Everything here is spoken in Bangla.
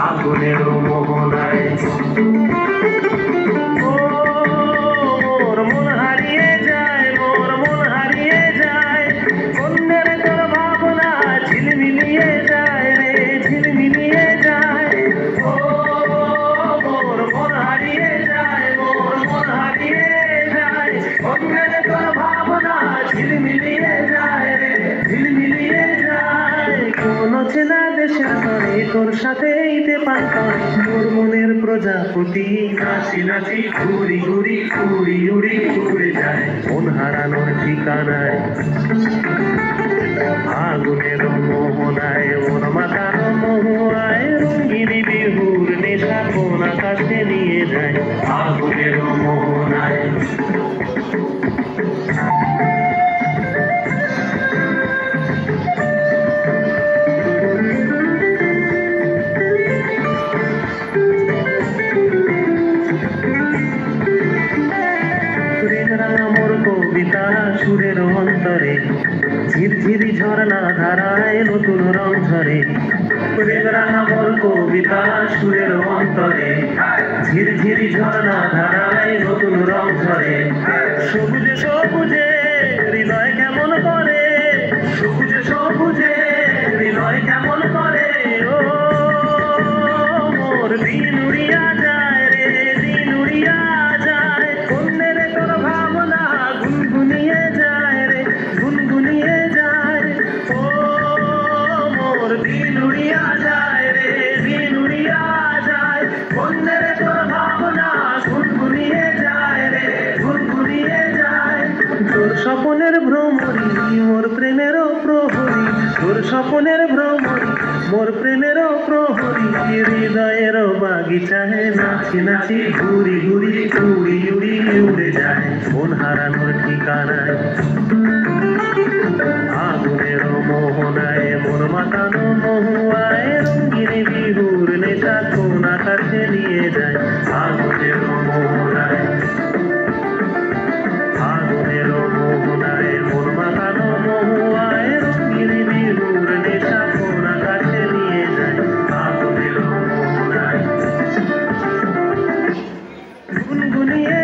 আগুনের মোহনায় মোর মন হারিয়ে যায়, মোর মন হারিয়ে যায়, অন্যের তোর ভাবনা ঝিলমিলিয়ে যায় রে, ঝিলমিলিয়ে যায়। ও মোর মন হারিয়ে যায়, মোর মন হারিয়ে যায়, অন্যের তোর ভাবনা ঝিলমিলিয়ে যায় রে, ঝিলমিলিয়ে যায়। কোন চেনা দেশের তরে তোর সাথে ইতে পান করে, তোর মনের প্রজাপতি নাচি নাচি ঘুরি ঘুরি উড়ি উড়ি উড়ে যায় মন হারানোর ঠিকানায়। আগুনের মোহনায় মন মাতানো মোহায়, রঙিন বিহুর নেশা কোন আকাশে নিয়ে যায় আগুনের মোহনায়। মোর কবিতা সুরের অন্তরে ঝিরঝিরি ঝর্ণা ধারায় নতুন রং ঝরে। মোর কবিতা সুরের অন্তরে ঝিরঝিরি ঝর্ণা ধারায় নতুন রং ঝরে। সবুজে সবুজে হৃদয় কেমন করে, সবুজে সবুজে হৃদয় কেমন করে। ও মোর দিন উড়িয়া যায় রে, দিন উড়িয়া যায়, অন্যের তোর ভাবনা গুনগুনিয়ে যায় রে, গুনগুনিয়ে যায়। ও মোর দিন উড়িয়া যায় রে, দিন উড়িয়া যায়, অন্যের তোর ভাবনা গুনগুনিয়ে যায় রে, গুনগুনিয়ে যায়। তোর স্বপনের ভ্রমরি মোর প্রেমেরও প্রহরী, তোর স্বপনের ভ্রমরি মোর প্রেমেরও প্রহরী, হৃদয়ের বাগিচায় নাচি নাচি ঘুরি ঘুরি উড়ি উড়ি উড়ে যায় মন হারানোর ঠিকানায়। আগুনের মোহনায় মন মাতানো মহুয়ায়, রঙিন বিহুর নেশা কোন আকাশে নিয়ে যায় আগুনের মোহনায়। আগুনের মোহনায় মন মাতানো মহুয়ায়, রঙিন বিহুর নেশা কোন আকাশে নিয়ে যায় আগুনের মোহনায়। গুনগুনিয়ে